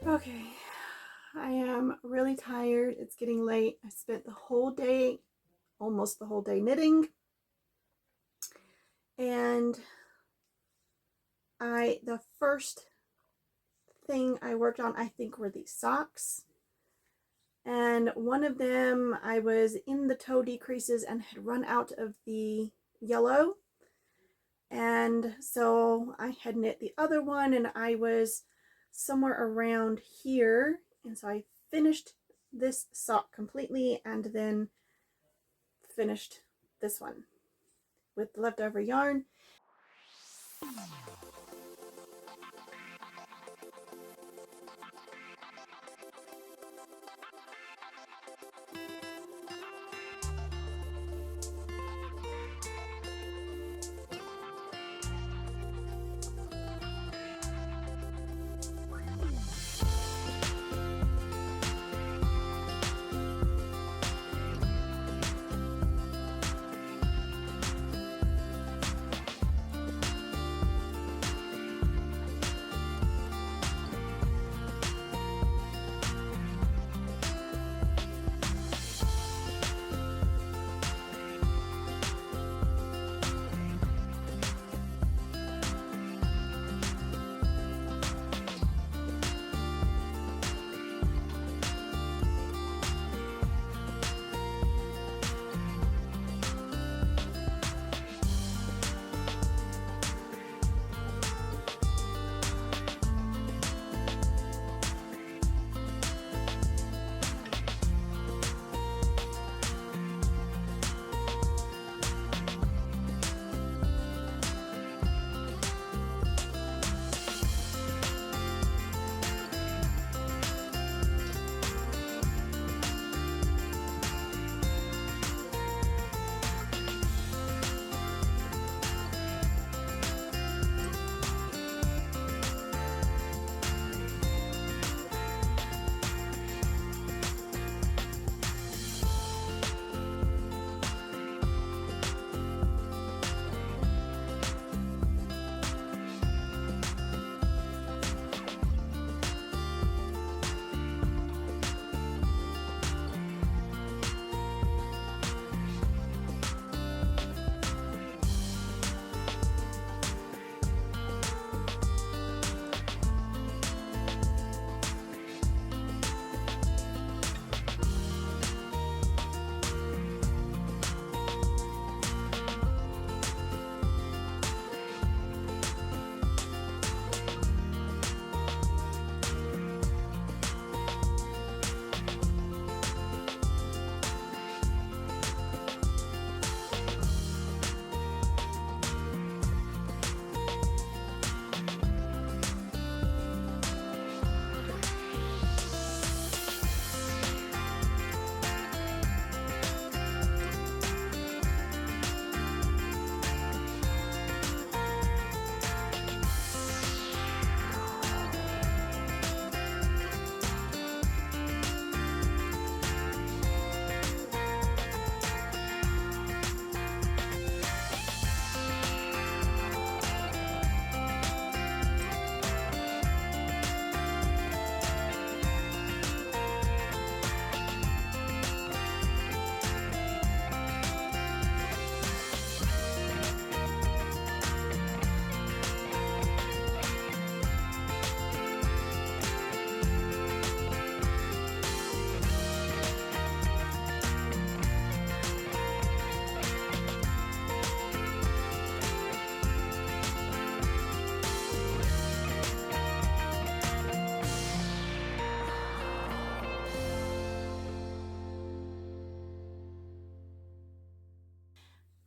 Okay, I am really tired. It's getting late. I spent the whole day, almost the whole day, knitting. And the first thing I worked on, I think, were these socks. And one of them, I was in the toe decreases and had run out of the yellow. And so I had knit the other one, and I was somewhere around here. And so I finished this sock completely and then finished this one with the leftover yarn.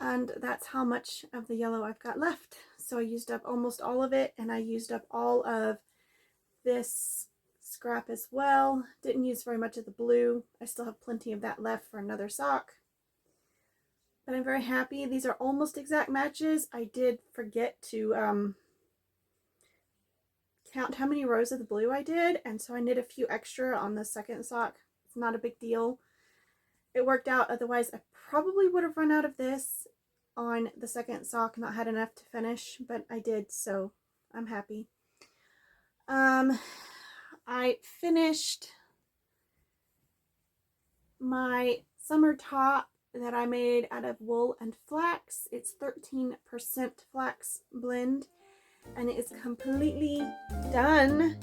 And that's how much of the yellow I've got left. So I used up almost all of it, and I used up all of this scrap as well. Didn't use very much of the blue. I still have plenty of that left for another sock. But I'm very happy. These are almost exact matches. I did forget to count how many rows of the blue I did, and so I knit a few extra on the second sock. It's not a big deal. It worked out. Otherwise, I probably would have run out of this on the second sock, not had enough to finish, but I did, so I'm happy. I finished my summer top that I made out of wool and flax. It's 13% flax blend, and it is completely done.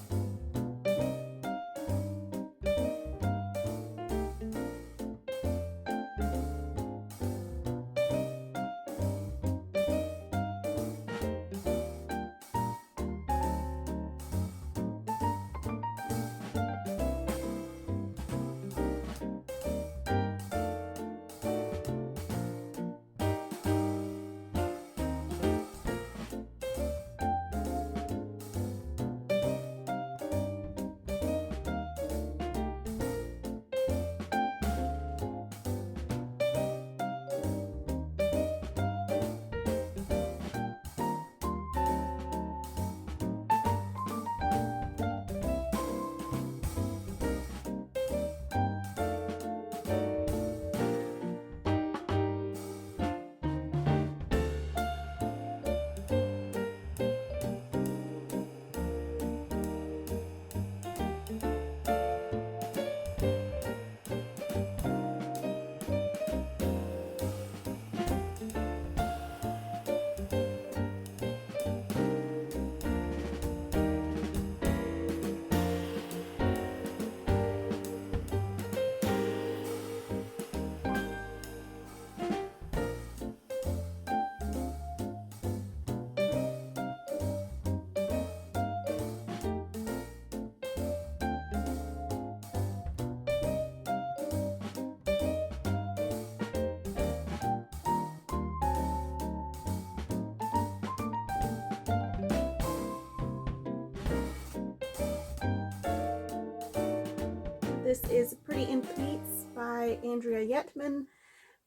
This is Pretty in Pleats by Andrea Yetman,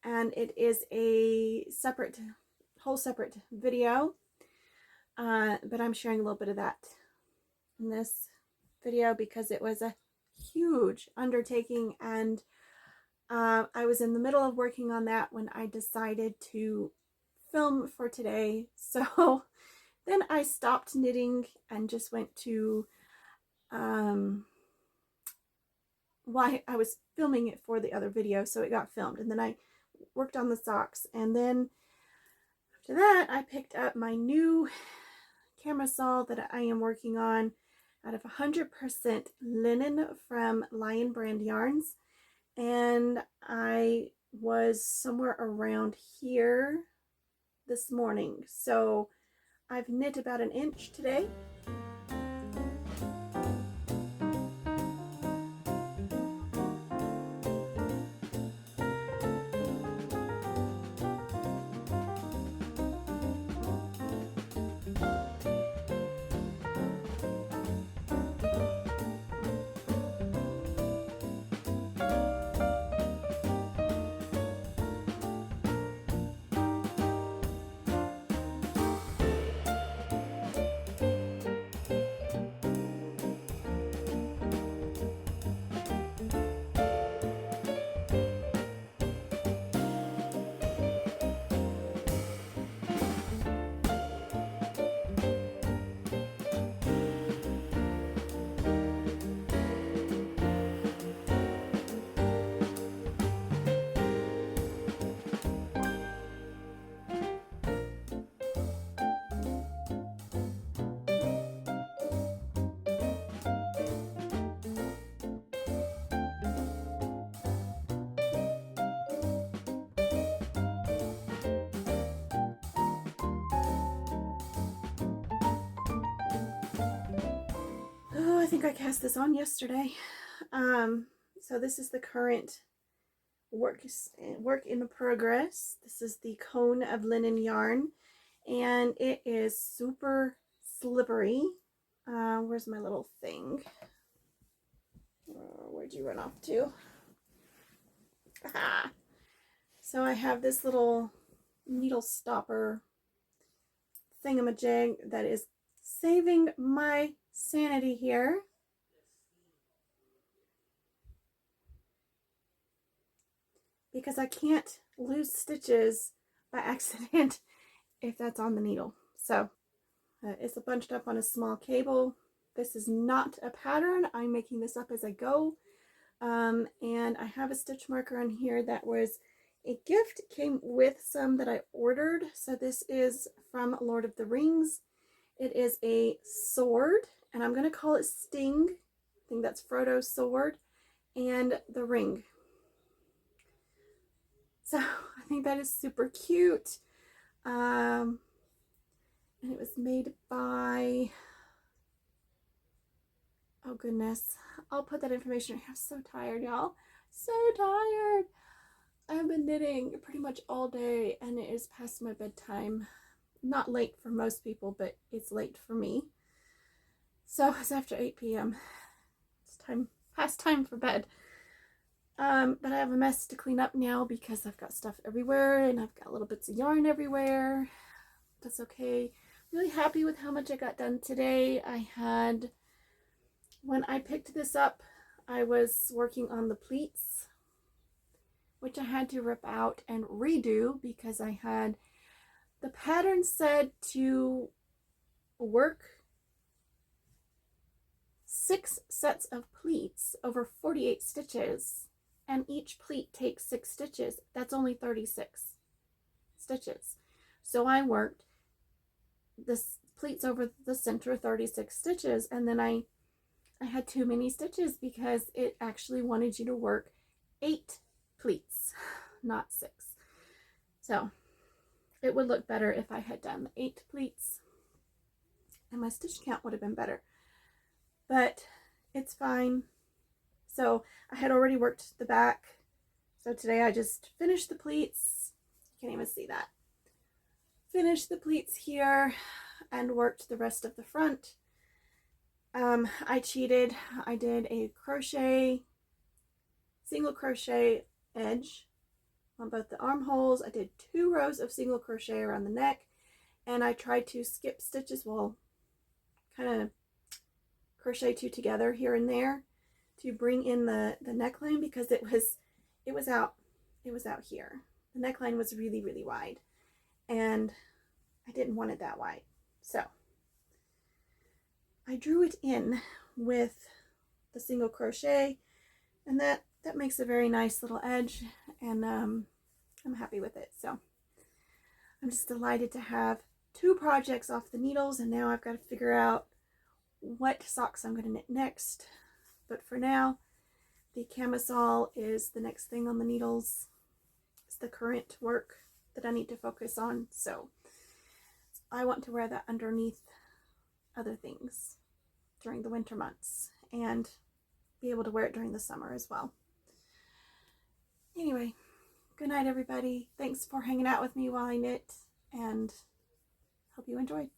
and it is a whole separate video, but I'm sharing a little bit of that in this video because it was a huge undertaking, and I was in the middle of working on that when I decided to film for today. So then I stopped knitting and just went to why I was filming it for the other video, so it got filmed, and then I worked on the socks, and then after that I picked up my new camisole that I am working on out of 100% linen from Lion Brand Yarns, and I was somewhere around here this morning, so I've knit about an inch today. Oh, I think I cast this on yesterday. So this is the current work in progress. This is the cone of linen yarn, and it is super slippery. Where's my little thing? Where'd you run off to? Aha! So I have this little needle stopper thingamajig that is saving my sanity here. Because I can't lose stitches by accident if that's on the needle. So it's bunched up on a small cable, This is not a pattern. I'm making this up as I go. And I have a stitch marker on here that was a gift. It came with some that I ordered. So this is from Lord of the Rings. It is a sword, and I'm going to call it Sting. I think that's Frodo's sword, and the ring. So I think that is super cute. And it was made by, oh goodness, I'll put that information. I'm so tired, y'all. So tired. I've been knitting pretty much all day, and it is past my bedtime. Not late for most people, but it's late for me. So it's after 8 p.m. It's past time for bed. But I have a mess to clean up now because I've got stuff everywhere and I've got little bits of yarn everywhere. That's okay. Really happy with how much I got done today. When I picked this up, I was working on the pleats, which I had to rip out and redo because the pattern said to work 6 sets of pleats over 48 stitches, and each pleat takes 6 stitches. That's only 36 stitches. So I worked the pleats over the center 36 stitches, and then I had too many stitches because it actually wanted you to work 8 pleats, not 6. So it would look better if I had done 8 pleats, and my stitch count would have been better. But it's fine. So I had already worked the back. So today I just finished the pleats. You can't even see that. Finished the pleats here and worked the rest of the front. I cheated. I did a single crochet edge on both the armholes. I did 2 rows of single crochet around the neck, and I tried to skip stitches, well, kind of crochet 2 together here and there to bring in the neckline because it was out here. The neckline was really, really wide, and I didn't want it that wide. So I drew it in with the single crochet, and that makes a very nice little edge, and I'm happy with it. So I'm just delighted to have 2 projects off the needles, and now I've got to figure out what socks I'm going to knit next. But for now, the camisole is the next thing on the needles. It's the current work that I need to focus on. So I want to wear that underneath other things during the winter months and be able to wear it during the summer as well. Anyway, good night, everybody. Thanks for hanging out with me while I knit, and hope you enjoyed.